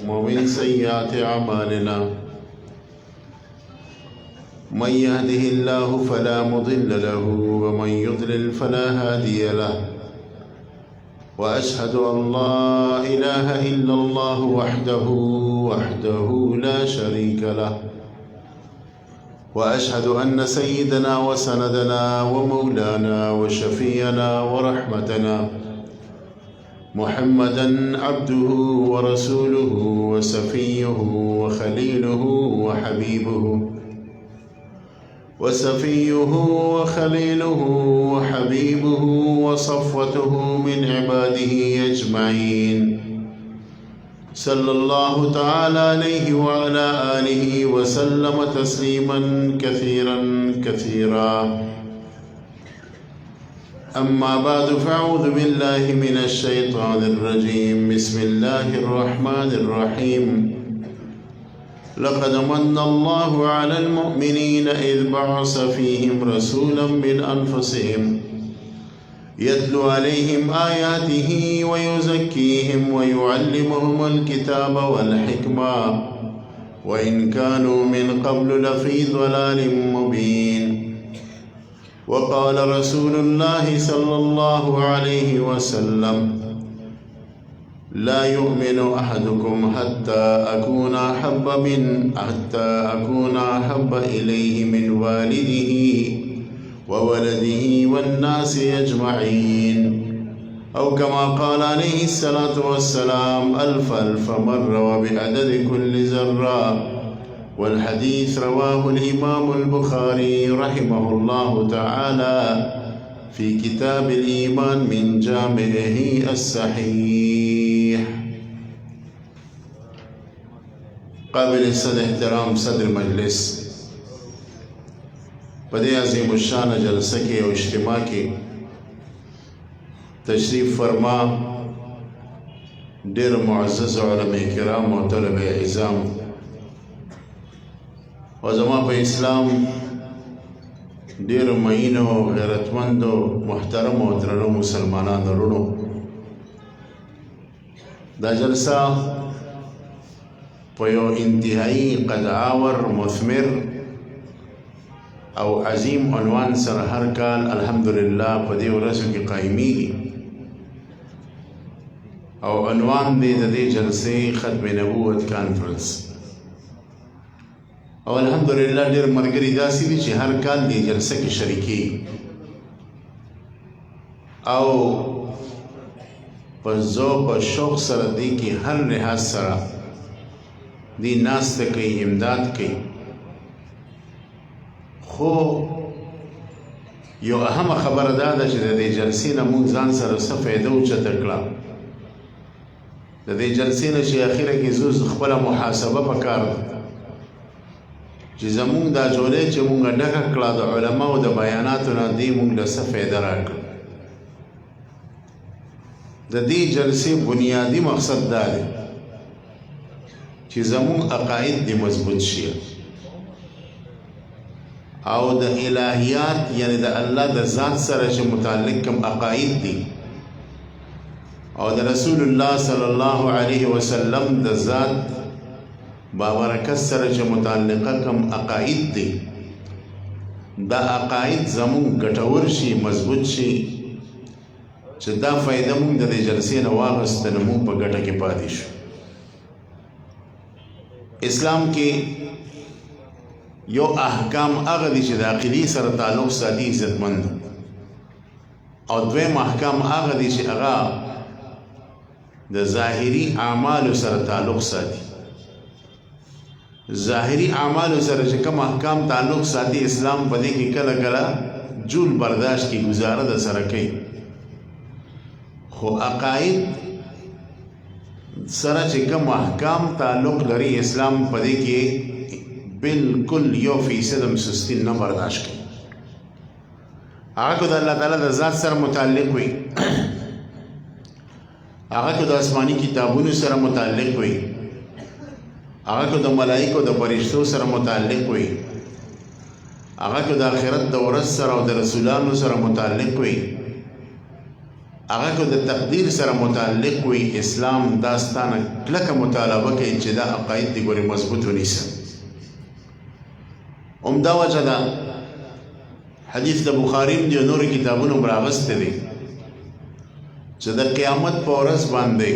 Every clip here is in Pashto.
ومن سيئات أعمالنا من يهده الله فلا مضل له ومن يضلل فلا هادي له وأشهد أن لا إله إلا الله وحده لا شريك له وأشهد أن سيدنا وسندنا ومولانا وشفينا ورحمتنا محمدا عبده ورسوله وصفيه وخليله وحبيبه وصفوته من عباده أجمعين صلى الله تعالى عليه وعلى آله وسلم تسليما كثيرا أما بعد فأعوذ بالله من الشيطان الرجيم بسم الله الرحمن الرحيم لقد من الله على المؤمنين إذ بعث فيهم رسولا من أنفسهم يتلو عليهم آياته ويزكيهم ويعلمهم الكتاب والحكمة وإن كانوا من قبل لفي ضلال مبين وقال رسول الله صلى الله عليه وسلم لا يؤمن أحدكم حتى أكون أحب إليه من والده وولده والناس أجمعين أو كما قال عليه الصلاة والسلام ألف مرة وبعدد كل ذرة. والحديث رواه الإمام البخاري رحمه الله تعالى في كتاب الإيمان من جامعه الصحيح. قابل صدر احترام صدر مجلس پدې عظیم الشان جلسه کې او اجتماع کې تشریف فرما ډېر معزز علماء کرام او طلبه اعزام او زما په اسلام ډېر مینو غیرتمندو محترم او درنو مسلمانانو ورونو، دا جلسه په یو انتهایی قدعاور مثمر او عظیم عنوان سره هر کال الحمدلله په دې ورځو کې قایمیږي او عنوان دی د دې جلسې ختم نبوت کانفرنس. او الحمدلله ډېر ملګري داسې دي چې هر کال دې جلسه کې شریکي او په ذوق او شوق سره دې کې هر لحاظ سره دې ناسته کوي، امداد کوي. خو یو اهم خبره دا ده چې د دې جلسې نه مونږ ځان سره څه فایده اوچته کړه. د دې جلسې نه چې اخره کې زوز خپله محاسبه پکار ده چې زمونږ دا جولۍ چې مونږ ډکه کړه د علماو د بیاناتو نه دې مونږ له څه فایده راکړه. د دې جلسې بنیادي مقصد دا دی چې زمونږ عقاید دې مضبوط شي او د الهیات یعنی د الله د ذات سره چې متعلق کوم عقاید دي او د رسول الله صلی الله علیه وسلم د ذات بابرکت سره چې متعلقه کوم عقاید دي، دا عقاید زمون ګټور شي، مضبوط شي، چې دا فایده مونږ د دې جلسې نه واغسته نو مونږ په ګټه کې پاتې شو. اسلام کې یو احکام هغه دي چې د عقیدې سره تعلق ساتي عزتمند، او دویم احکام هغه دي چې هغه د ظاهري اعمالو سره تعلق ساتي. ظاهري اعمالو سره چې کوم احکام تعلق ساتي اسلام په دې کې کله کله جول برداشت کی گزاره د سره کوي، خو عقاید سره چې کوم احکام تعلق لري اسلام په دې کې بالکل 1% سستی نه برداشت کوي. هغه د الله تعالی د ذات سره متعلق وي، هغه د آسماني کتابونو سره متعلق وي، هغه د ملائکو د فرشتو سره متعلق وي، هغه د آخرت د ورځ سره او د رسولانو سره متعلق وي، هغه کو د تقدیر سره متعلق وي اسلام داستانه کلکه مطالبه کوي چې دا عقاید دي ګوري مضبوط ونیسه. عمده وجه ده حدیث د بخاري دی نور کتابونو براغسته دي چې د قیامت په ورځ باندې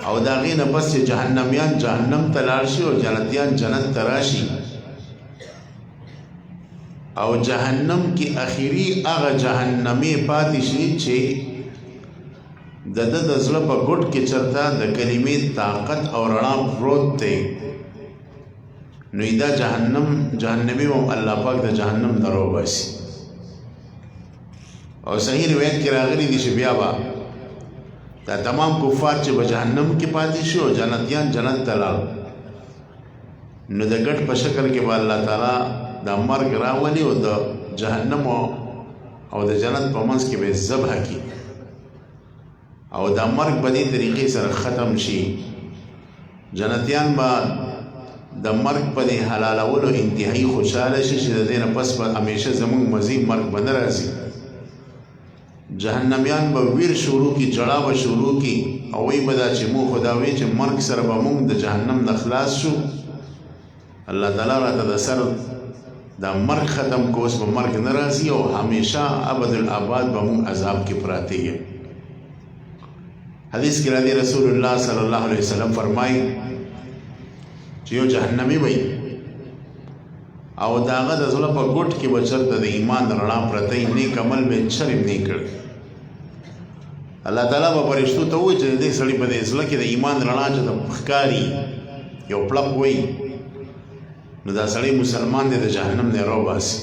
او دا غي نه پس چې جهنميان جهنم ته لاړ شي او جنتيان جنت ته راشي او جهنم کی اخیری هغه جهنمی پاتې شي چې د زړه په ګډ کې چرته د کلمې طاقت او رڼا پروت دی نو دا جهنمی هم الله پاک د جهنم درو باسي. او صحیح روایت کې راغلی دي چې بیا با دا تمام کفار چې په جهنم کې پاتې شي او جنتیان جنت ته لاړ نو د ګډ په شکل کې به الله تعالی دا مرګ راولي او د جهنم او د جنت په منځ کې به ذبح کی او دا مرګ په دې طریقې سره ختم شي. جنتیان به د مرګ په دې حلالولو انتهایی خوشاله شي چې د دې نه پس به همیشه زموږ مزید مرګ به نه راځي. جهنميان به ویر شروع کی جړا به شروع کی او وی به دا چې مو خداوی چې مرګ سره به موږ د جهنم نه خلاص شو. الله تعالی راته د سر دا مرګ ختم کو اوس به مرګ نه راځي او همیشه ابد الاباد به موږ عذاب کې پراته یو. حدیث کې راځي رسول الله صلی الله علیه وسلم فرمایي چې یو جهنمی وي او داغه د زړه په ګوټ کې بچرته د ایمان رڼا پرته نیک عمل به شرم نه کړ. الله تعالی به فرشتو ته وایي چې دې سړي په دې زړه کې د ایمان رڼا چې د ښکاری یو پلک وي نو دا سړی مسلمان دی د جهنم نه راوباسي.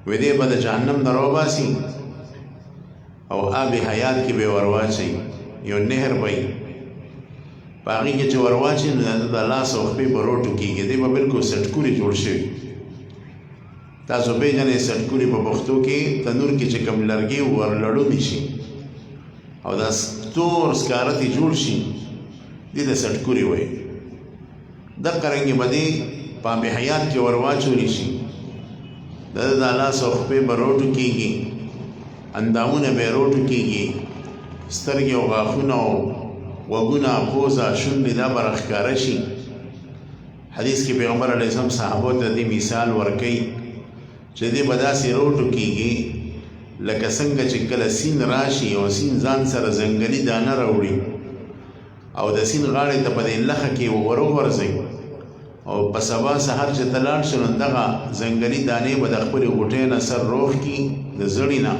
وې دې به د جهنم نه راوباسي او آب حیات کې به ورواچي یو نهر وي په هغې کې چې ورواچي نو د لاس او خپې به روټو کېږي دی به بالکل سټکوري جوړ شوي. تاسو پېژنئ سټکوري په پښتو کې تنور کې چې کوم لرګي ورلړوني شي او دا تور سکاره ترې جوړ شي دې ته سټکوري وایي. دغه رنګې به دې په آب حیات کې ورواچولی شي د لاس او خپې به روټو کېږي اندامونه به یې روټو کېږي سترګې او غاښونه او وګونه پوزه شونډې دا به راښکاره شي. حدیث کې پیغمبر علیه السلام صحابو ته دې مثال ورکوي چې دې به داسې روټو کېږي لکه څنګه چې کله سیند راشي او سیند ځان سره ځنګلي دانه راوړي او د سیند غاړې ته په دې لخه کې وروغورځوي او په سبا سهار چې ته لاړ شي نو دغه ځنګلي دانې به د خپلې غوټۍ نه سر روغ کړي د زړي نه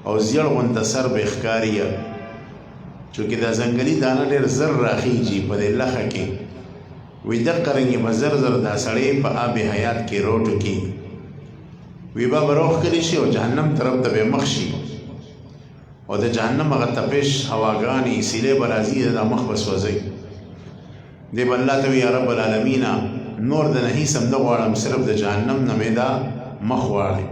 او زیړ غونته سر به ښکاري چونکې دا ځنګلي دانه ډېر زر راخیږي په دې لخه کې. وی دغه رنګې به زر زر دا سړی په آب حیات کې روټو کېږي. وی به راوښکلی شي او جهنم طرف ته به مخ شي او د جهنم هغه تپش هواګانې سیلې به راځي دا مخ به سوځوي. دی به الله ته وي یا رب العالمین نور د نه هیڅ هم نه غواړم صرف د جهنم نه مې دا مخ غواړي.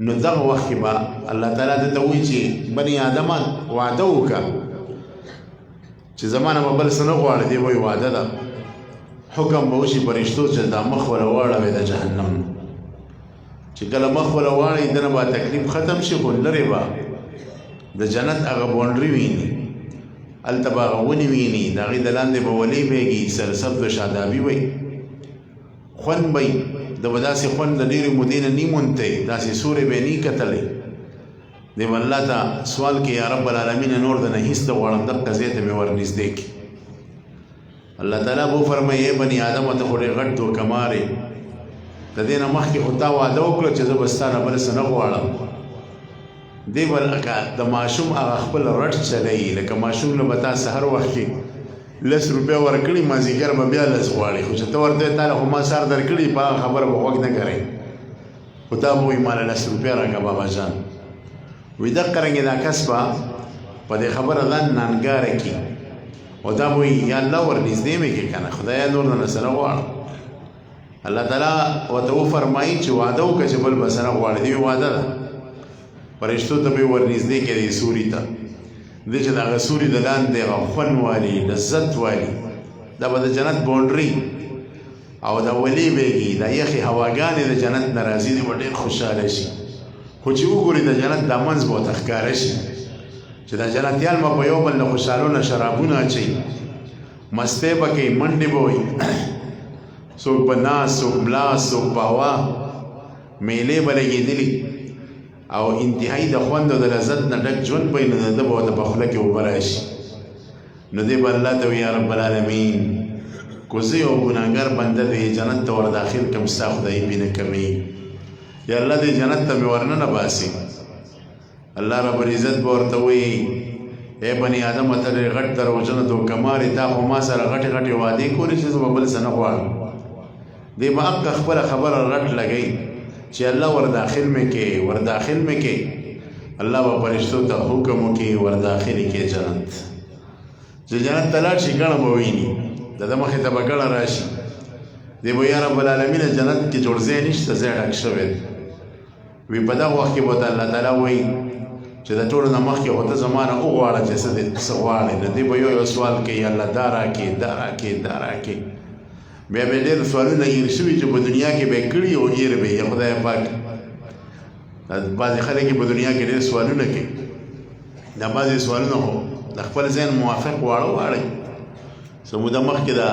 نو دغه وخت کې به الله تعالی دته وایي چې بني آدمه وعده وکړه چې زما نه به بل څه نه غواړي. دی وایي وعده ده حکم به وشي فرشتو چې دا مخ وله واړوي د جهنم چې کله مخ وله واړوي دنه به تکلیف ختم شي خو لرې به د جنت هغه باونډري ویني هلته به هغه ونې ویني د هغې د لاندې به ولې بیږي سرسبز و شادابي وی خوند به د به داسې خوند د ډېرې مودې نه نی مونتی داسې سورې به یې نی کتلی. دی به الله ته سوال کې یا رب العالمین نور د نه هیڅ نه غواړم دغه ځای ته مې ورنږدې کړي. الله تعالی به وفرمایي ای بني آدمه ته خو ډېر غټ دوکمار یې د دې نه مخکې خو تا وعده وکړه چې زه به ستا نه بل څه نه غواړم. دی به لکه د ماشوم هغه خپل رټ چلی لکه ماشوم له به تا سهر وخت کې 10 روپۍ ورکړي مازدیګر به بیا 10 غواړي خو چې ته ورته تا له خو ما سهار درکړي په هغه خبره به غوږ نه کوئ خو تا به وایي ما له 10 روپۍ راکړه بابا جان. وایي دقه رنګې دا کس به په دې خبره ځان نانګاره کړي او دا به وایي یا الله ورنږدې مې کړې که نه خدایه نور نه څه نه غواړم. الله تعالی ورته وفرمایي چې وعده وکړه چې بل به څه نه غواړي. دې وعده ده فرشتو ته به ورنږدې کړي سوري ته دې چې د هغه سوري د لاندې هغه خوند والي لذت والي دا به د جنت باونډري او دا ولې بیږي دا یخې هواګانې د جنت نه راځي دی به ډېر خوشحاله شي. خو چې وګوري د جنت دا منځ به ورته ښکاره شي چې دا جنتیان به په یو بل له خوشحالونه شرابونه اچوي، مستۍ به کوي، منډې به وایي، څوک به ناست، څوک ملاست، څوک په هوا، میلې به لګېدلي او انتهایی د خوند او د لذت نه ډک ژوند به وي. نو د ده به ورته په خوله کې اوبه راشي. نو دی به الله ته وایي یا رب العالمین کو زه یو ګناهګار بنده دی جنت ته ور داخل کړم ستا خدایي مې نه کوي، یا الله دې جنت ته مې ورننه باسي. الله رب العزت به ورته وایي ای بني آدمه ته ډېر غټ دروغجنه دوکمارې، تا خو ما سره غټې غټې وعدې کولې چې زه به بل څه نه غواړم. دی به حقه خپله خبره رټ لګوي چې الله ور داخل مې کې، ور داخل مې کې. الله به فرشتو ته حکم وکړي ور داخل کې جنت. چې جنت ته لاړ شي ګڼه به ویني، د ده مخې ته به ګڼه راشي. دی به یا رب العالمین جنت کې جوړ ځای نشته، ځای ډک شوی دی. وی په دغه وخت کې به ورته الله تعالی وایي چې د ټولو نه مخکې خو ته زما نه وغواړه چې څه غواړې. نو دی به یو سوال کوي الله دا راکړې دا راکړې دا راکړې. بیا به ډېر سوالونه هیر شوي چې په دنیا کې به یې کړي او هیر به یې خدای پاک. بعضې خلک په دنیا کې ډېر سوالونه کوي، دا بعضې سوالونه خو د خپل ذهن موافق واړه واړئ. څه موده مخکې دا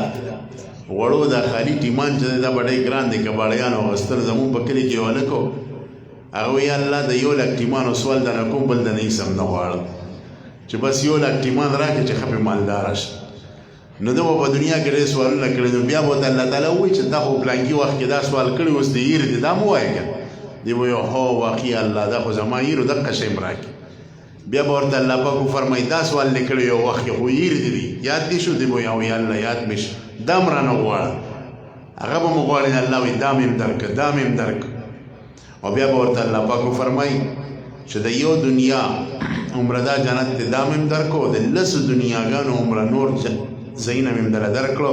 غوړو دا خالي ټیمان چې دی دا به ډېر ګران دی کباړیانو اخیستل. زمونږ په کلي کې یو هلک و، هغه وایي الله د 1 لک ټیمانو سوال د نه کوم بل د نه هېڅ هم نه غواړم چې بس 1 لک ټیمان راکړي چې ښه پرې مالداره شي. نو ده به په دنیا کې ډېر سوالونه کړي، نو بیا به ورته الله تعالی ووایي چې دا خو پلانکي وخت کې دا سوال کړی، اوس د هیر دی دا مه وایه که. دی به وایي هو واقعي الله دا خو زما هیرو دقه شی م راکړي. بیا به ورته الله پاک وفرمایي دا سوال دې کړی یو وخت کې خو هیر دي دي یاد دې شو. دی به وایي او یا الله یاد مې شو، دا م رانه غواړه. هغه به مو غواړي الله وایي دا مې م درکړه دا مې م درکړه. او بیا به ورته الله پاک وفرمایي چې د یو دنیا عمره دا جنت دی دا مې م درکړو، د 10 دنیاګانو عمره نور ځایونه مې م دله درکړو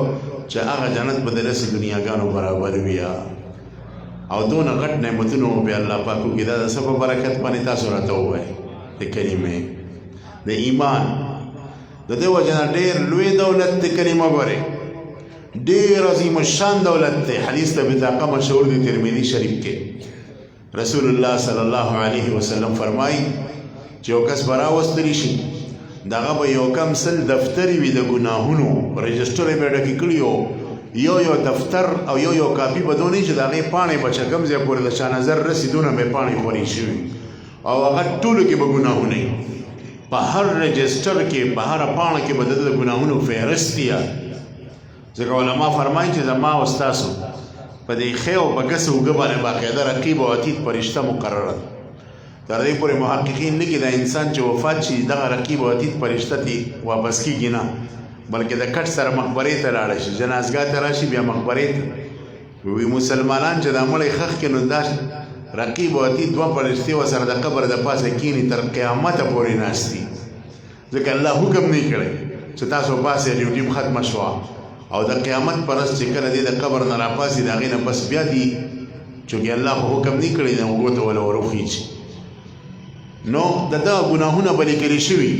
چې هغه جنت به د 10 دنیاګانو برابر وي. او دونه غټ نعمتونه به الله پاک وکړي. دا د څه په برکت باندې تاسو راته ووایئ د کلمې د ایمان. د دې وجه نه ډېر لوی دولت دی کلمه ګورئ، ډېر عظیم الشان دولت دی. حدیث د بطاقه مشهور دی ترمذي شریف کې. رسول الله صلی الله علیه وسلم فرمایي چې یو کس به راوستلی شي دغه به یو کم سل دفترې وي د ګناهونو، رجسټر یې به یې ډکې کړي یو دفتر او یو کاپي به دونی چې د هغې پاڼې به چې کوم ځای پورې د شاه نظر رسي دونه به پاڼې خورې شوي او هغه ټولو کې به ګناهونه وي. په هر رجسټر کې په هره پاڼه کې به د ده د ګناهونو فهرست وي. ځکه علما فرمایي چې زما او ستاسو په دې ښې او په ګسه اوږه باندې باقاعده رقیب او عتید فرشته مقرره ده. تر دې پورې محققین لیکي دا انسان چې وفات شي دغه رقیب او عتید فرشته تی واپس کېږي نه، بلکې د کټ سره مقبرې ته لاړه شي، جنازګاه ته راشي بیا مقبرې ته. وی مسلمانان چې دا مړی ښخ کړي نو دا رقیب او عتید 2 فرشتې ورسره د قبر د پاسه کښېني تر قیامته پورې ناست دي. ځکه الله حکم نه کړی چې تاسو پاسې ډیوټي ختمه شوه او د قیامت پر ورځ چې کله دی د قبر نه راپاسي د هغې نه بس بیا دي چونکې الله خو حکم نه کړی د اوږو ته وله وروخیچي. نو د ده ګناهونه به لیکلي شوي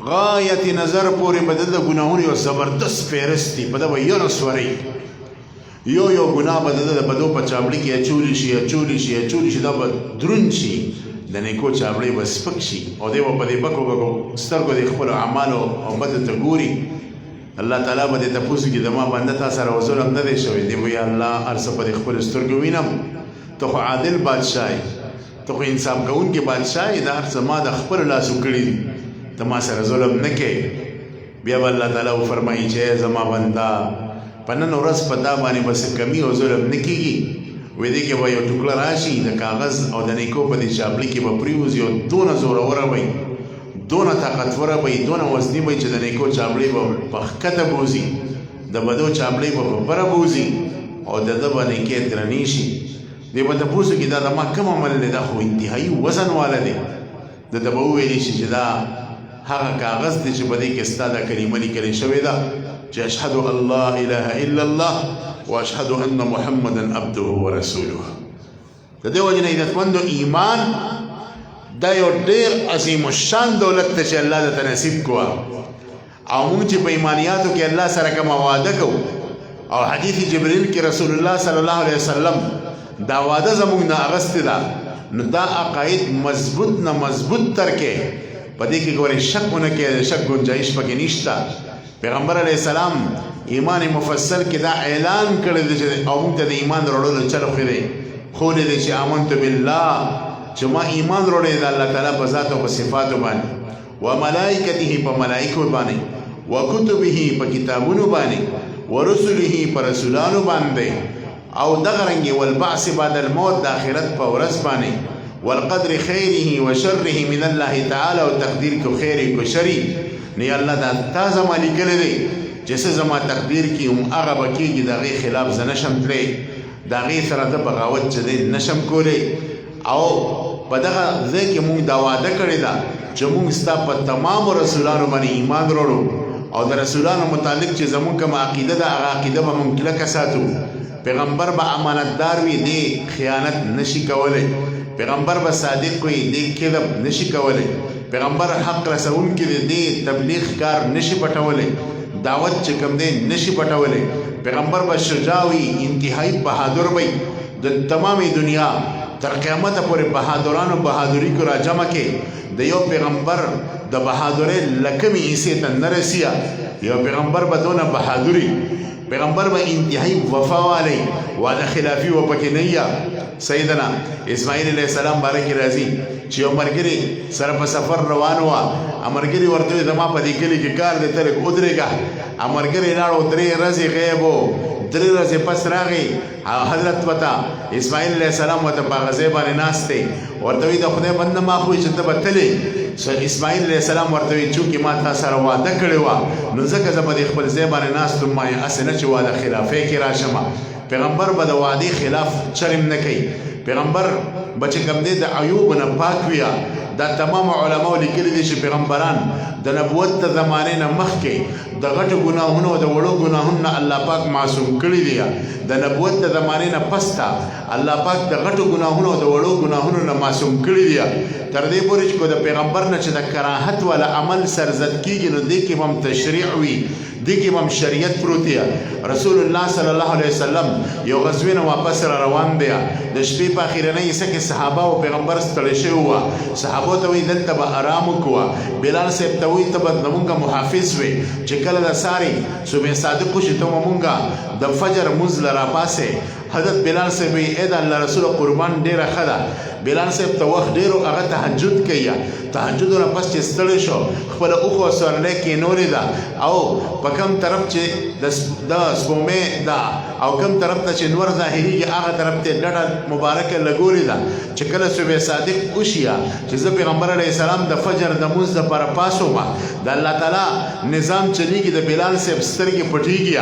غایت نظر پورې به د ده ګناهونه یو زبردست فهرست دي. په ده به یو نسورئ یو ګناه به د ده د بدو په چابړي کې اچولی شي دا به دروند شي، د نیکو چابړی به سپک شي او دی به په دې بکو سترګو د خپلو اعمالو او بدو ته ګوري. الله تعالی به دې تپوس کړي زما بنده تا سره ظلم نه دی شوی. دی به یا الله هر څه په دې خپلو سترګو وینم، ته خو عادل بادشاه یې، ته خو انصاف کوونکی بادشاه یې، دا هر څه ما د خپلو لاسو کړي دي، ته ما سره ظلم نه کوې. بیا به الله تعالی وفرمایي چې زما بنده په نن ورځ په تا باندې به څه کمي او ظلم نه کېږي. وی دې کې به یو ټوکړه راشي د کاغذ او د نیکو په دې چاپلي کې به پرېوځي او دونه زوروره به وي، دونه طاقتوره به وي، دونه وزني به وي چې د نیکو چاپلۍ به په ښکته بوځي، د بدو چاپلۍ به په بره بوځي او د ده به نیکۍ درنې شي. دی به تپوس وکړي دا د ما کوم عمل دی، دا خو انتهایي وزن والا دی. د ده به وویلی شي چې دا هغه کاغذ دی چې په دې کې ستا دا کلمه لیکلې شوې ده چې اشهد ان لا اله الا الله واشهد ان محمدا عبده ورسوله. د دې وجې نه عزتمندو ایمان دا یو ډېر عظیم الشان دولت دی چې الله درته نصیب کړه. او موږ چې په ایمانیاتو کې الله سره کومه وعده کوو او حدیث جبریل کې رسول الله صلی الله علیه وسلم دا وعده زموږ نه اغستې ده نو دا عقاید مضبوط نه مضبوط تر کې پدې کې ګورې شک ونه کې شک گنجائش پکې نشته. پیغمبر علیه السلام ایمان مفصل کې دا اعلان کړی دی چې او موږ ته د ایمان وروړو چل خو دی خو دې چې آمنت بالله چې ما ایمان وروړی د الله تعالی په ذات او په صفاتو باندې و ملائکته په ملائکو باندې و کتبه په کتابونو باندې و رسله په رسولانو باندې او دغه رنګ والبعث بعد الموت د آخرت په ورځ باندې والقدر خیره و شره من الله تعالی او تقدیر کو خیر کو شری نه الله دا تازه مالی کړی دی چې زما تقدیر کی هم هغه بکیږي دغه خلاف ز نشم کړی دغه سره د بغاوت چې نشم کولی او په دغه ځکه کې موږ دا وعده کړی دا چې موږ ستا په تمام رسولانو باندې ایمان وروړو او د رسولانو متعلق چې زموږ کوم عقیده ده هغه عقیده به موږ کلکه ساتو. پیغمبر به امانتدار وي دی خیانت نشي کولی. پیغمبر به صادق وي دی کذب نشي کولی. پیغمبر حق رسون کې دی تبلیغ کار نشي پټولی. دعوت چې کوم دی نشي پټولی. پیغمبر به شجاع وي انتهایی بهادر وي د تمامي دنیا تر قیامت پورې بهادرانو بهادری کو را جمع کې د یو پیغمبر د بهادرۍ لکمي حصے ته نه رسیا. یو پیغمبر به دونه بهادری پیغمبر به انتهایی وفا والی وعده خلافی و پکې نه یا. سیدنا اسماعیل علیہ السلام بارک راضی چې یو مرګري سره په سفر روان و امرګري ورته زما په دې کلی کې کار دی تر ودرېګا امرګري لاړو 3 ورځې غیب وو 3 ورځې پس راغی حضرت وتا اسماعیل علیہ السلام وته په غزه باندې ناشته ورته د خدای بنده ما خو چې ته بتلې اسماعیل علیہ السلام ورته چې ما تاسو سره وعده کړی و نو ځکه زه په خپل ځای باندې ناشته ما یې اسنه چې وعده خلافه کې راشم. پیغمبر به د وعده خلاف چرم نه کوي. پیغمبر بچ کم دی د عیوب نه پاک ویا. دا تمام علماء لیکلي دي چې پیغمبران د نبوت د زمانه نه مخکې د غټو ګناهونو او د وړو ګناهونو الله پاک معصوم کړی دی. د نبوت د زمانه نه پستا الله پاک د غټو ګناهونو او د وړو ګناهونو نه معصوم کړی دی. تر دې پورې چې کو د پیغمبر نه چې د کراهت ولا عمل سرزد کیږي نو دې کې هم تشریع وي دې کې هم شریعت پروت دی. رسول الله صلی الله علیه وسلم یو غزوه نه واپس را روان دی. د شپې په اخیرنۍ حصہ کې صحابه او پیغمبر ستړي شوي وو. صحابه ته وی دلته به آرام وکړه. بلال صاحب ته وی ته به زمونږ محافظ وي چې کله د ساري صبح صادق شي ته مونږه د فجر مزل را پاسه. حضرت بلال صاحب اې د الله رسول قربان ډیره خدا. بلال صاحب ته وخت ډیرو هغه تهجد کوي. تهجد نه پس چې ستړي شو خپل اوخو سره کې نورې ده او په کوم طرف چې د سپومې ده او کوم طرف ته چې نور ظاهري هغه طرف ته ډډه مبارکه لګولې ده چې کله صبح صادق وشیا چې زه پیغمبر علیه السلام د فجر د مونځ لپاره پاسو ما د الله تعالی نظام چلیږي د بلال صاحب سترګې پټیږي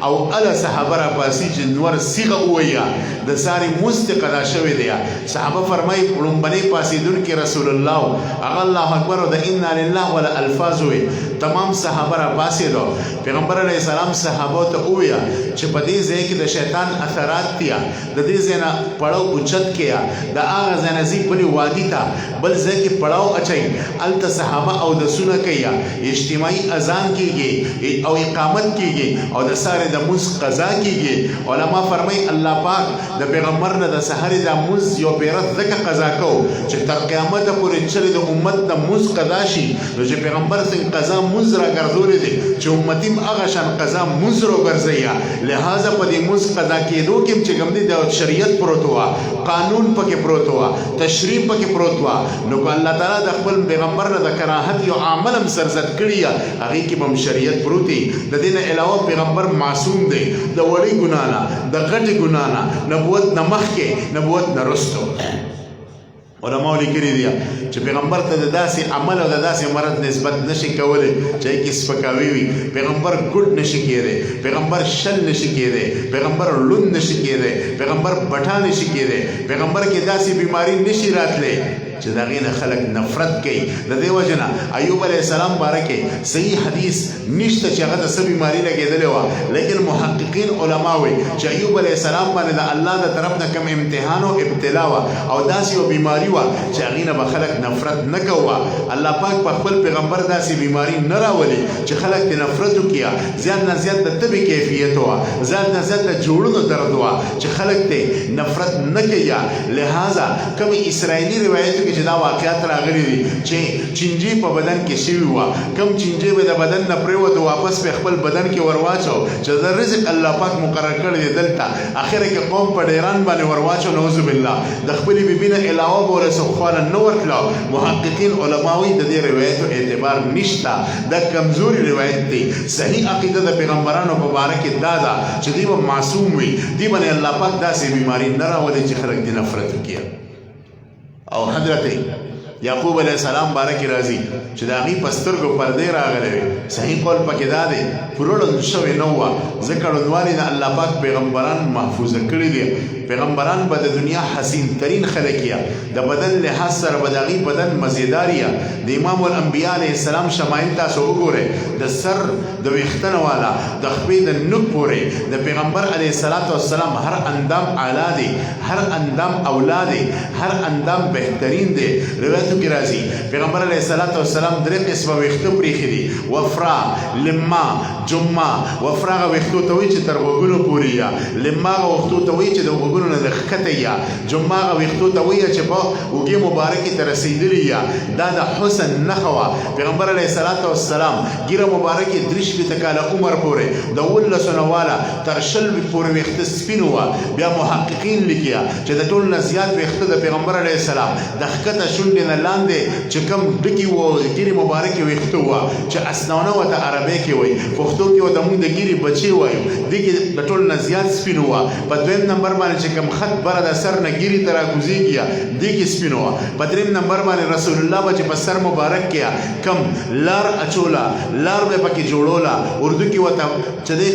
او ال صحابه را پاسي چې نور صيغه ویا د ساري مستقدا شوی دی. صحابه فرمایي لومبني پاسیدون کې رسول الله الله اکبر او د ان لله ولا الفاظ وي. تمام صحابه را پاسیدو. پیغمبر علیه السلام صحابه ته ویا چې په دې ځای کې د شیطان اثرات دي. د دې ځای نه پړاو اوچت کیا د هغه ځای نه زی په وادي ته بل ځای کې پړاو اچي الته صحابه او د سونه کیا اجتماعي اذان کیږي او اقامت کیږي او د ساره د مز قضا کیږي. علما فرمای الله پاک د پیغمبر نه د سحر د مز یو پیرت ذکر قضا کو چې تر قیامت پورې چره د امت د مز قضا شي. نو چې پیغمبر څنګه قضا مز را ګرځولې دي چې امتیم هغه شان قضا مز رو ګرځي. لہذا په دې مز قضا کېدو کې چې کوم دي د شریعت پروت و قانون پکې پروت و تشریع پکې پروت و نو الله تعالی د خپل پیغمبر نه د کراهت یو عمل هم سرزد کړی هغه کې هم شریعت پروتي. د دین علاوه پیغمبر معصوم دی د وړي ګنا نه د غټي ګنا نه نبوت نه مخکې نبوت نه رستو. علماء لیکلي دي چې پیغمبر ته د داسې عمل او د داسې مرض نسبت نشي کولی چې کې سپکاوي وي. پیغمبر ګډ نشي کېدی. پیغمبر شل نشي کېدی. پیغمبر لون نشي کېدی. پیغمبر بټا نشي کېدی. پیغمبر کې داسې بیماری نشي راتلی چې د هغې نه خلک نفرت کوي. د دې وجه نه ایوب علیه السلام باره کې صحیح حدیث نشته چې هغه ته څه بیماري لګېدلې وه، لیکن محققین علما وایي چې ایوب علیه السلام باندې د الله د طرف نه کوم امتحان او ابتلا وه او داسې یو بیماري وه چې هغې نه به خلک نفرت نه کوه. الله پاک په خپل پیغمبر داسې بیماري نه راولي چې خلک ترې نفرت وکړي. زیات نه زیات د تبې کیفیت وه، زیات نه زیات د جوړونو درد وه چې خلک ترې نفرت نه کوي. لہذا کوم اسرائیلي روایتو کې چې دا واقعات راغلي دي چې چینجي په بدن کې شوي وه، کوم چینجي به د بدن نه پرېوته واپس په خپل بدن کې ورواچو چې د رزق الله پاک مقرر کړی دی دلته، اخره کې قوم په ډیران باندې ورواچو. نعوذ بالله د خپلې بیبي نه علاوه به ورسه خواله نه ورتلو. محققین علما وایي د دې روایتو اعتبار نشته، دا کمزوري روایت دی. صحیح عقیده د پیغمبرانو په باره کې دا ده چې دوی به معصوم وي، دوی باندې الله پاک داسې بیماري نه راولي چې خلک دې نفرت وکړي. او حضرت یعقوب علیه السلام باره کې راځي چې د هغې په سترګو پردې راغلی وي. صحیح قول پکې دا دی پوره ړوند شوې نه وه، ځکه ړوندوالي نه الله پاک پیغمبران محفوظه کړي دي. پیغمبران به د دنیا حسین ترین خلک یا د بدن لحاظ سره به د هغې بدن مزیدار یا د امام الانبیا علیه السلام شمایل تاسو وګورئ، د سر د ویښته نه والا د خپې د نوک پورې د پیغمبر علیه السلام هر اندام اعلی دی، هر اندام اولا دی، هر اندام بهترین دی. روایتو کې راځي پیغمبر علیه السلام درې قسمه ویښته پرېښي دي، وفرا، لما، جمه. وفرا هغه ویښتو ته وایي چې تر غوږونو پورې یا لما هغه ویښتو ته وایي چې د غوږونو نه د ښکته یا جمه هغه ویښتو ته وایي چې په اوږې مبارکې ته رسېدلي یا دا د حسن نښه وه. پیغمبر علیه السلام ږیره مبارکې 3 کاله عمر پورې د 19 نه واله تر 20 پورې ویښته سپین وه. بیا محققین لیکي چې د ټول نه زیات ویښته د پیغمبر علیه السلام د ښکته شونډې نه لاندې چې کوم ډکي وو ږیرې مبارکې ویښته وه چې اسنانه ورته عربۍ کې وایي، پښتو کې ورته موږ د ږیرې بچې وایو، دې کې د ټول نه زیات سپین وه. په دویم نمبر باندې چې کوم خط بره د سر نه ږیرې ته راکوزېږي دې کې سپین وه. په دریم نمبر باندې رسول الله به چې په سر مبارک کې کم لار اچوله، لار به پکې جوړوله. اردو کې ورته چې دی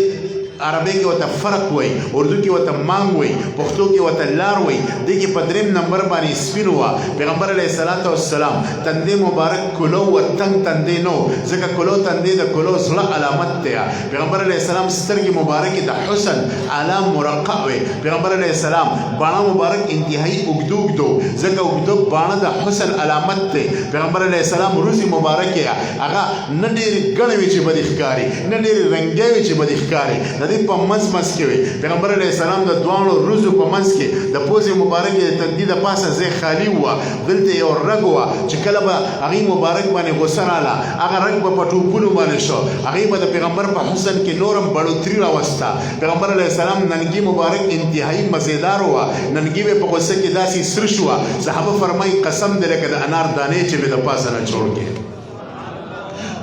عربی کې ورته فرق وایي، اردو کې ورته مانګ وایي، پښتو کې ورته لار وایي. دې کې په دریم نمبر باندې سپین وه. پیغمبر علیه السلام تندې مبارک کلو و تنګ تندې نو، ځکه کلو تندې د کلو زړه علامت دی. پیغمبر علیه السلام سترګې مبارکې د حسن علام مرقع وي. پیغمبر علیه السلام باڼه مبارک انتهایی اوږدو ځکه اوږده باڼه د حسن علامت دی. پیغمبر علیه السلام روزي مبارکې هغه نه ډېرې ګڼې وي چې بدې ښکاري، نه ډېرې رنګې وي چې بدې ښکاري، دې په منځ کې وي. پیغمبر علیه السلام د دواړو روزو په منځ کې د پوزې مبارکې د تندي د پاسه ځای خالي وه، دلته یو رګ وه چې کله به هغې مبارک باندې غوسه راله هغه رګ به په ټوپونو باندې شو، هغې به د پیغمبر په حسن کې نورم بړوتري راوسته. پیغمبر علیه السلام ننګي مبارک انتهایی مزیدار وه، ننګي به په غوسه کې داسې سره شوه، صحابه فرمایي قسم دی لکه د انار دانې چې به د پاسه نه جوړ کړي.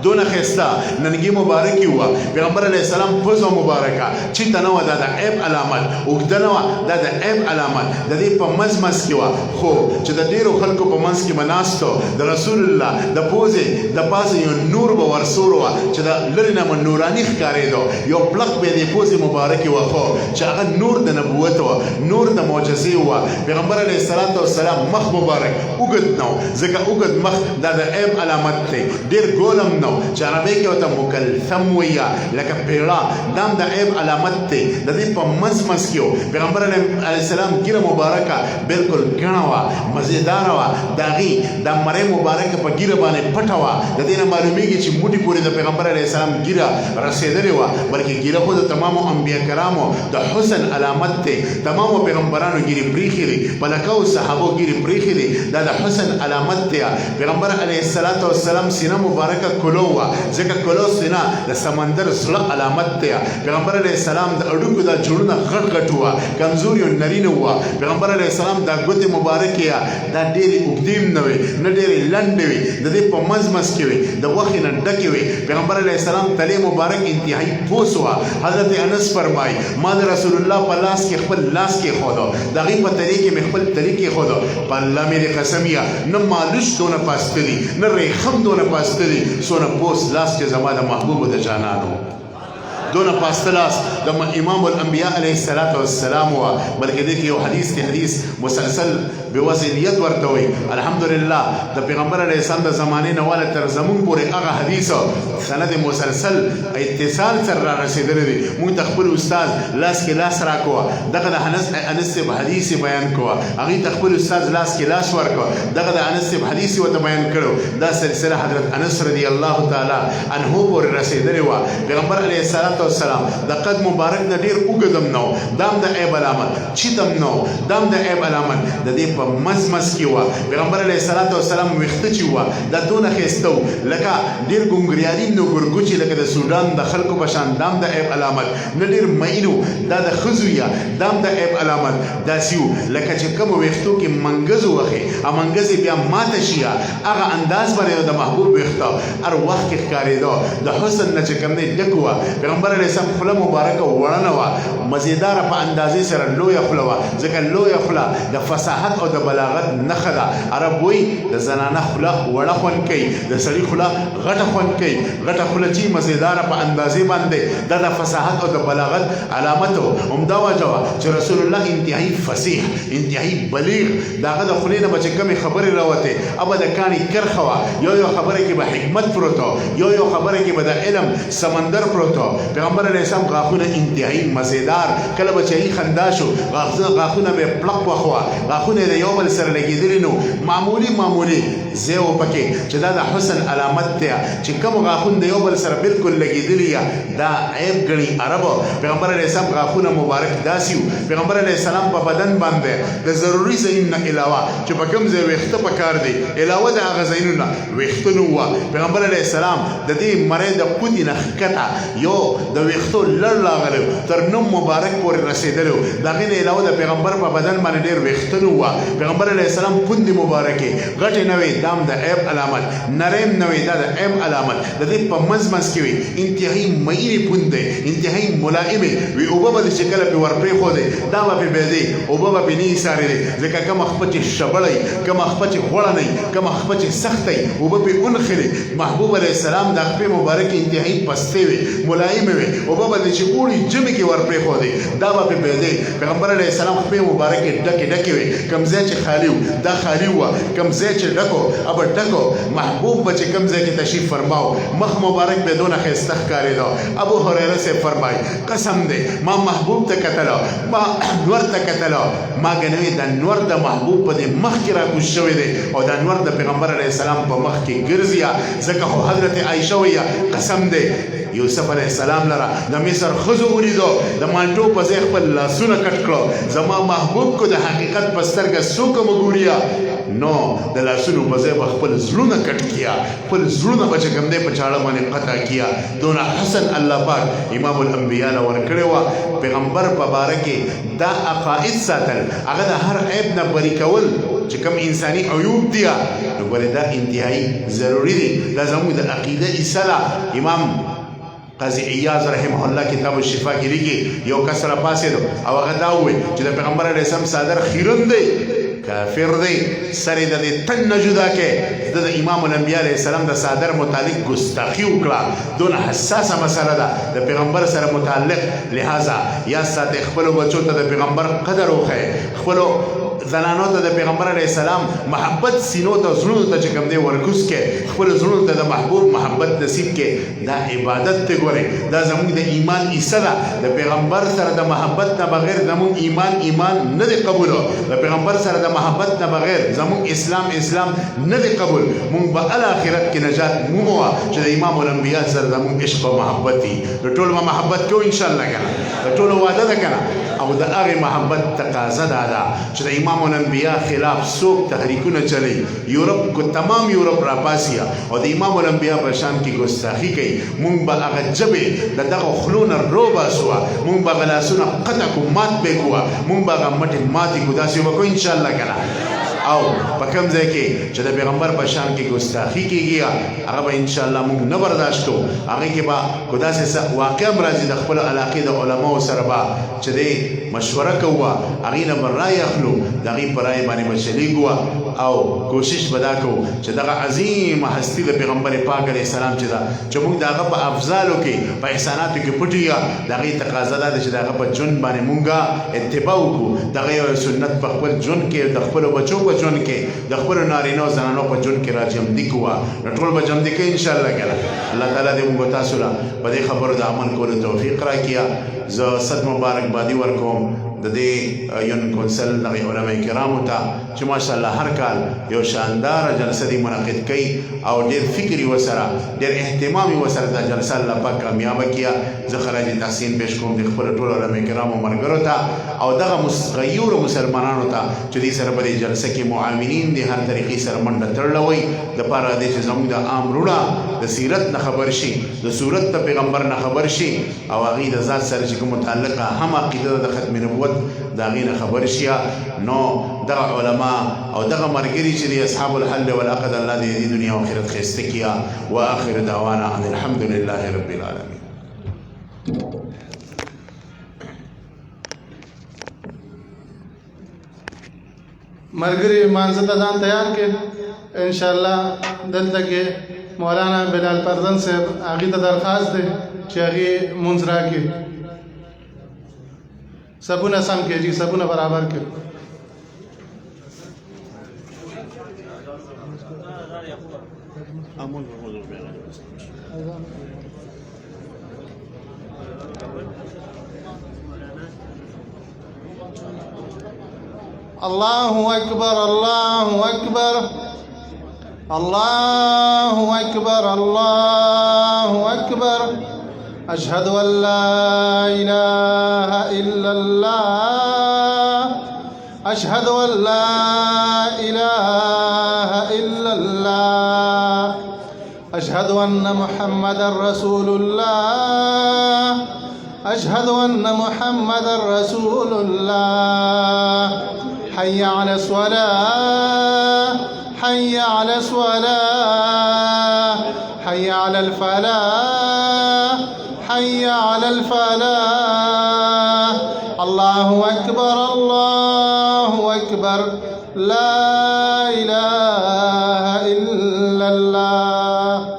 دونه خسته ننګي مبارکي وه. پیغمبر علیه السلام پزه مبارکه چیته نه وه، دا د عیب علامت، اوږده نه وه، دا د عیب علامت د دې په منځ کې وه. خو چې د ډېرو خلکو په منځ کې به ناستو د رسول الله د پوزې د پاسه یو نور به ورسور وه چې د لرې نه به نوراني ښکارېدو، یو پلق به د پوزې مبارکې وه خو چې هغه نور د نبوت وه، نور د معجزې وه. پیغمبر علیه السلام مخ مبارک اوږد نه و، ځکه اوږد مخ دا د عیب علامت دی. ډېر ګولم نه چې عربی کې ورته مکلثم ویه لکه پیړه، دا هم د عیب علامت دی. د دې په منځ کې و. پیغمبر علیه السلام ږیره مبارکه بلکل ګڼه وه، مزیداره وه، د هغې دا مرۍ مبارکه په ږیره باندې پټه وه. د دې نه معلومیږي چې موټي پورې د پیغمبر علیه السلام ږیره رسېدلې وه، بلکې ږیره خو د تمامو انبیا کرامو د حسن علامت دی. تمامو پیغمبرانو ږیرې پرېښې دي، په لکو صحابو ږیرې پرېښې دي، دا د حسن علامت دی. پیغمبر علیه السلام سینه مبارکه کلو وه، ځکه کلو سینه د سمندر زړه علامت دی. پیغمبر علیه السلام د اډوکو دا جوړونه غټ غټ وه، کمزوري او نرینه وه. پیغمبر علیه السلام دا ګوتې مبارکې دا ډېرې اوږدې نه وې، نه ډېرې لنډې وې، د دې په منځ کې وې، د غوښې نه ډکې وې. پیغمبر علیه السلام تلې مبارک انتهایی پوس وه. حضرت انس فرمایي ما د رسول الله په لاس کې خپل لاس کېښودو، د هغې په تلې کې مې خپل تلې کېښودو، په الله مې دې قسم يه نه مالش دونه پاسته دي، نه ریخم دونه پاسته دي څونه پوس لاس چې زما د محبوب د جانانو. دون پاستلاس د امام الانبیاء علیه الصلاۃ والسلام وا بلکې د یو حدیث ته حدیث مسلسل بوسیلیت ورته وي الحمدلله د پیغمبر علیه السلام د زمانه نه والا تر زمون پورې هغه حدیث سند مسلسل اتصال سره را رسیدلی دی مونږ خپل استاد لاس کې لاس راکو دغه د انس په حدیث بیان کو هغه خپل استاد لاس کې لاس ورکو دغه د انس په حدیث وته بیان کړو دا سلسله حضرت انس رضی الله تعالی عنه پورې رسیدلی و پیغمبر علیه الصلاۃ والسلام د قد مبارک د ډیر وګدم نو دام د عیب علامت چیتم نو دام د عیب علامت د دې په مزمس کې و پیغمبر علیه الصلاۃ والسلام وخت چی و د دونه خستو لکه ډیر ګونګریالي نو ګورګوچی لکه د سودان د خلکو په شان دام د عیب علامت نه ډیر مینو دا د خزویا دام د عیب علامت داسیو لکه چې کوم وختو کې منګز وخه ا منګز بیا ماته شیا هغه انداز باندې د محبوب وختو هر وخت کې ښکارېدو د حسن نه چې کوم نه ډکوا پیغمبر علیه السلام خپل مبارک وړنه وا مزیدار په اندازې سره لوی خپلوا ځکه لوی خپل د فصاحت او د بلاغت نخدا عرب وی د زنانه خپل وړه خون کوي د سړي خپل غټه خون کوي غټه خپل چې مزیدار په اندازې باندې د فصاحت او د بلاغت علامت همدا وجه چې رسول الله انتهایی فصیح انتهایی بلیغ داغه د خلینو بچ کمی خبره راوته ابا د کانی کرخوا یو خبره کې به حکمت پروتو یو خبره کې به د علم سمندر پروتو پیغمبر علیه السلام غاخونه انتهایی مزیدار کله بچی خنداشو غاخونه به پلق وخوا غاخونه د یو بل سره لګیدل نو معمولی زیو پکې چې دا د حسن علامت ته چې کوم غاخون د یو بل سره بالکل لګیدلی دا عیب غني عربو پیغمبر علیه السلام غاخونه مبارک داسیو پیغمبر علیه السلام په بدن باندې د ضروري زین علاوه چې په کوم ځای وخته پکار دی علاوه د هغه زینونه وختنو وا پیغمبر علیه السلام د دې مریض د قوتي نخکتا یو د وختو لړ لاغلو تر نوم مبارک پورې رسیدلو دغه نه علاوه د پیغمبر په بدن باندې ډیر وختنو وا پیغمبر علیه السلام پوند مبارکه غټ نه وي دام د عیب علامت نرم نه وي د عیب علامت د دې په مزمس کې وي انتهایی مېری پوند انتهایی ملائمه وی او په دې شکل په ورپرې خو دی دا په بيدي او په بني ساري ځکه کوم خپل شبړی کوم خپل غوړنی کوم خپل سختي او په اونخري محبوب علیه السلام د خپل مبارک انتهایی پسته وي ملائمه وي او په دې چې اوري جمع کې ورپرې خو دی دا په بيدي پیغمبر علیه السلام خپل مبارک ډکه وي کوم ځای چې خالی دا خالی و کوم ځای چې ډکو اب ډکو محبوب بچ کوم ځای کې تشریف فرماو مخ مبارک بدون خسته ښکارېدو ابو هريره سے فرمای قسم دې ما محبوب ته کتلو ما نور ته کتلو ما غنوي د نور د محبوب په مخ کې را کوش شوی دی او د نور د پیغمبر علیه السلام په مخ کې ګرځیا ځکه خو حضرت عائشه ویا قسم دې یوسف علیه السلام لره د مصر خزو ولیدو د مالټو په ځای خپل لاسونه کټ کړو زما محبوب کو د حقیقت په سترګه څوک مګوریا نو د لاسونو په ځای خپل زړونه کټ کیا خپل زړونه بچ کم دی په چاړه باندې قطع کیا دون حسن الله پاک امام الانبیاء ور کړو پیغمبر په باره کې دا عقاید ساتل هغه د هر عیب نه بری کول چې کوم انساني عیوب دي نو ګوره دا انتهایی ضروری دي دا زموږ د عقیده اصلاح امام قاضی عیاض رحمه الله کتاب الشفا کې لیکي یو کس را پاسېدو او هغه دا وویل چې د پیغمبر علیه السلام صادر خیرن دی کافر دی سره د تن نه جدا کې د امام الانبیاء علیه السلام د صادر متعلق ګستاخی وکړه دون حساسه مسله ده د پیغمبر سره متعلق لہذا یا ساته خپل بچو ته د پیغمبر قدر وخه خپل زنانو ته د پیغمبر علیه السلام محبت سینو ته زړونو ته چې کوم دی ورکوس کې خپل زړونو ته د محبوب محبت نصیب کې دا عبادت ته ګوري دا زموږ د ایمان حصہ ده د پیغمبر سره د محبت نه بغیر زموږ ایمان نه دی قبول د پیغمبر سره د محبت نه بغیر زموږ اسلام نه دی قبول مونږ به الاخرت کې نجات مومو چې د امام الانبیاء سره زموږ عشق او محبت دي د ټول محبت کو ان شاء الله کنه د ټول وعده ده کنه او د هغه محبت تقاضا ده چې د امام الانبیاء خلاف څوک تحریکونه چلی یورپ کو تمام یورپ را پاسیا او د امام الانبیاء په شان کې ګستاخی کوي مونږ به هغه جبه دغه خلونه روبا سوا مونږ به غلاسونه قطع کو مات به کو مونږ به هغه مټه ماتي کو داسې وکړو ان شاء الله کنه او په کوم ځای کې چې د پیغمبر په شان کې ګستاخی کیږي هغه به ان شاء الله موږ نه برداشت کوو هغه کې به کو داسې واقع راځي د خپل علاقې د علماو سره به چې دی مشوره کوو هغې نه به رای اخلو د هغې په رای باندې به چلیږو او کوشش به دا کوو چې دغه عظیم هستي د پیغمبر پاک علیه السلام چې ده چې موږ د هغه په افضالو کې په احساناتو کې پټ یو د هغې تقاضا دا ده چې د هغه په ژوند باندې موږ اتباع وکړو دغه یو سنت په خپل ژوند کې د خپلو بچو په ژوند کې د خپلو نارینهو زنانو په ژوند کې راجمدي کوو نو ټول به جمدي کوي انشاءالله که الله تعالی دې موږ تاسو له په دې خبرو د عمل کولو توفیق راکړي زه صد مبارکبادي ورکوم د دې یون کونسل دغه علما کرامو ته چې ماشاءالله هر کال یو شاندار جلسه دی منعقد کوي او ډېر فکر یې ورسره ډېر اهتمام یې ورسره دا جلسه الله پاک کامیابه کړي زه خراج تحسین پیش کوم د خپلو ټولو علما کرامو ملګرو ته او دغه غیورو مسلمانانو ته چې دې سره په دې جلسه کې معاونین د هر طریقې سره منډه تړله وي دپاره دی چې زموږ د عام وروڼه د سیرت نه خبر شي د صورت د پیغمبر نه خبر شي او هغې د ذات سره چې کوم متعلقه هم عقیده د ختم نبوت د هغې نه خبر شي نو دغه علما او دغه ملګري چې دي اصحاب الحل والعقد الله دې دې دنیا او آخرت ښایسته کړي واخر دعوانا ان الحمد لله رب العالمین ملګري مانځه ته ځان تیار کړي انشاءالله دلته کې مولانا بلال پردن صاحب هغې ته درخواست دی چې هغې مونځ راکړي सबून सम के जी सबून बराबर के अल्लाहु अकबर अल्लाहु अकबर अल्लाहु अकबर अल्लाहु अकबर أشهد أن لا إله إلا الله أشهد أن لا إله إلا الله أشهد أن محمدا رسول الله أشهد أن محمدا رسول الله حي على الصلاة حي على الصلاة حي على الفلاح حي على الفلاح الله أكبر الله أكبر لا إله إلا الله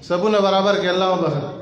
सबून बराबर के अल्लाह अकबर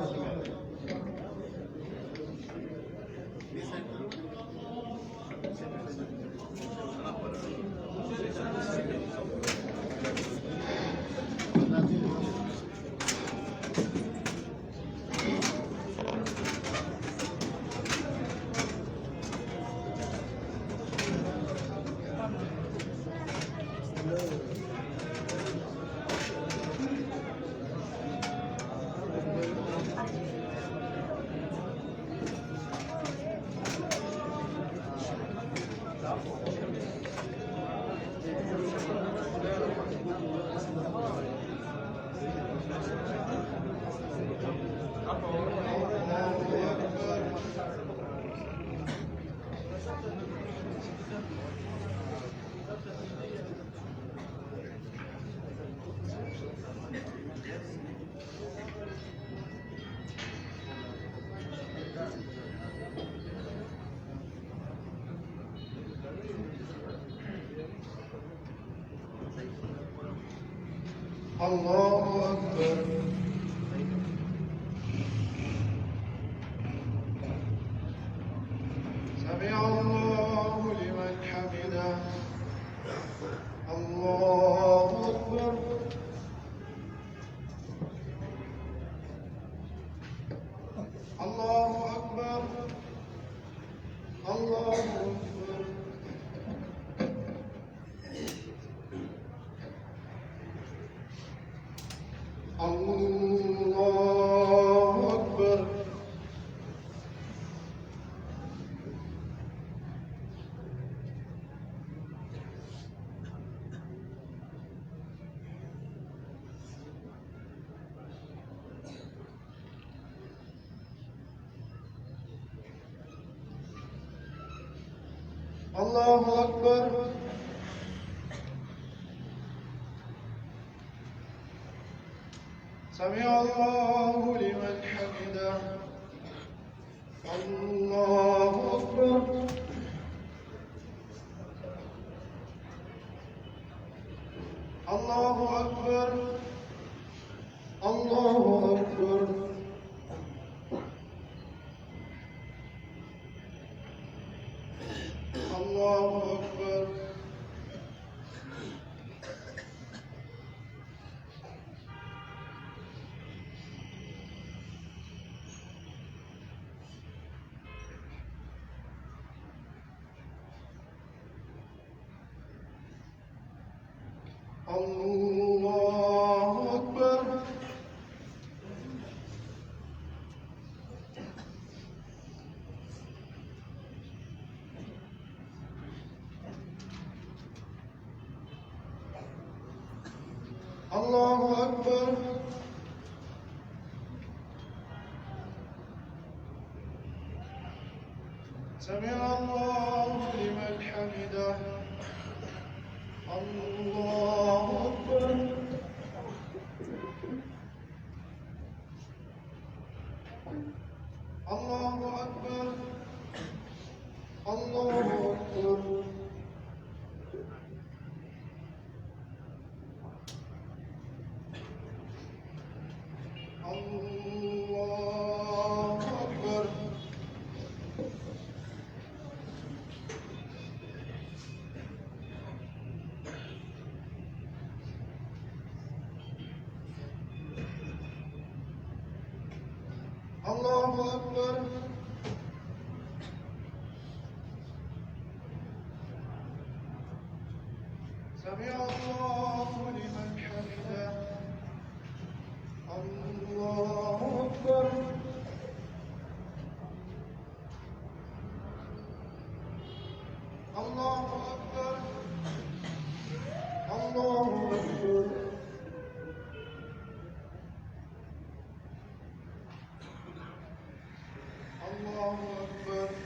الله أكبر سمع الله لمن حمده الله أكبر الله أكبر الله أكبر الله أكبر الله أكبر. سمع الله لمن حمده. الله أكبر. الله أكبر. الله أكبر. الله أكبر. الله أكبر. الله أكبر. سمع الله لمن حمده. الله أكبر. الله أكبر. الله أكبر. الله أكبر. الله أكبر. سمع الله لمن حمده. الله أكبر. الله أكبر. الله أكبر. الله أكبر.